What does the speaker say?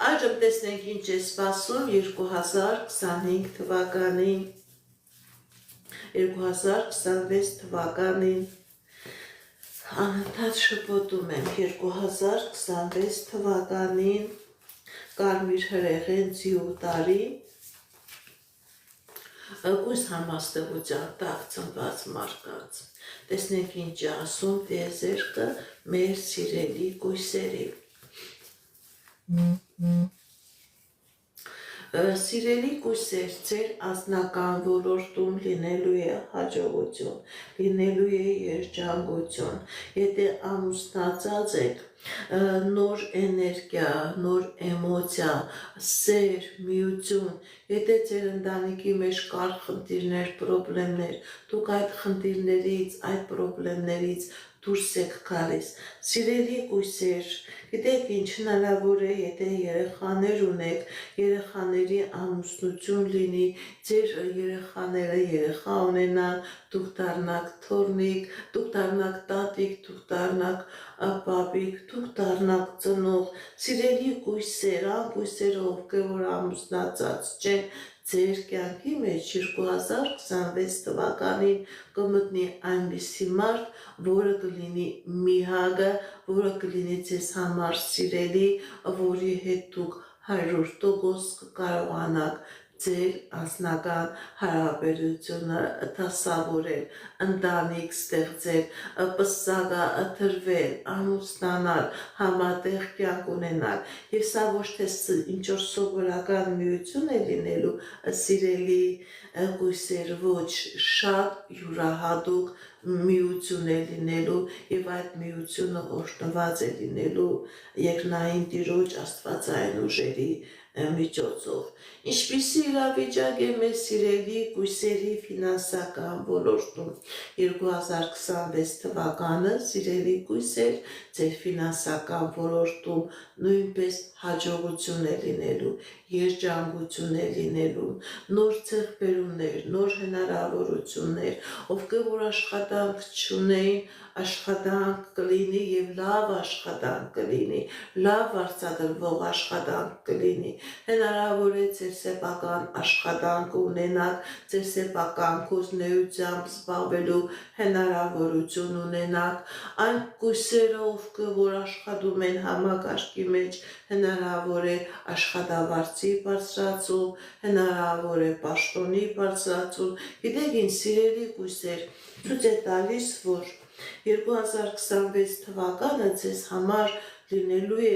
Այժմ տեսնենք ինչ է սպասում 2025 թվականին, 2026 թվականին, անընդհատ շփոթում եմ 2026 թվականին, կարմիր հրեղեն ձիու տարի, կույս համաստեղության տակ ծնված մարդկանց, տեսնենք ինչ է ասում տիեզերքը մեր սիրելի կույսերի։ Սիրելի կույսեր, ձեր անձնական ոլորտում լինելու է հաջողություն, լինելու է երջանկություն, եթե ամուսնացած եք, նոր էներգիա, նոր էմոցիա, սեր, միություն, եթե ձեր ընտանիքի մեջ կար խնդիրներ, պրոբլեմներ, դուք այդ խնդիրներից, այդ պրոբլեմներից դուրս եք գալիս։ Սիրելի կույսեր, գիտեք ինչ հնարավոր է, եթե երեխաներ ունեք, երեխաների ամուսնություն լինի, ձեր երեխաները երեխա ունենան, դուք դառնաք թոռնիկ, դուք դառնաք տատիկ, դուք դառնաք պապիկ, դուք դառնաք ծնող, սիրելի կույսեր, անկույսերը, ովքեր որ ամուսնացած չեն, ձեր կյանքի մեջ 2026 թվականին կմտնի այնպիսի մարդ, որը կլինի միհագը, որը կլինի ձեզ համար սիրելի, որի հետ դուք 100% կկարողանաք ձեր անձնական հարաբերությունը դասավորել, ընտանիք ստեղծել, պսակադրվել, ամուսնանալ, համատեղ կյանք ունենալ։ Եվ սա ոչ թե ինչ-որ սովորական միություն է լինելու, սիրելի կույսեր, ոչ, շատ յուրահատուկ միություն է լինելու եւ այդ միությունը օրհնված է լինելու երկնային Տիրոջ աստվածային ուժերի միջոցով։ Ինչպիսի իրավիճակ է մեր սիրելի կույսերի ֆինանսական ոլորտում 2026 թվականը, սիրելի կույսեր, ձեր ֆինանսական ոլորտում նույնպես հաջողություն է լինելու, երջանկություն է լինելու, նոր ձեռքբերումներ, նոր հնարավորություններ, ովքեր որ աշխատանք չունեին, աշխատանք կլինի եւ լավ աշխատանք կլինի, լավ արձակվող աշխատանք կլինի, հնարավոր է ձեր սեփական աշխատանք ունենաք, ձեր սեփական գործունեությամբ զբաղվելու հնարավորություն ունենաք, այն կույսերը, ովքեր որ աշխատում են համակարգի մեջ, հնարավոր է աշխատավարձի բարձրացում, հնարավոր է պաշտոնի բարձրացում, գիտեք ինչ սիրելի կույսեր, ցույց է տալիս, որ 2026 թվականը ձեզ համար լինելու է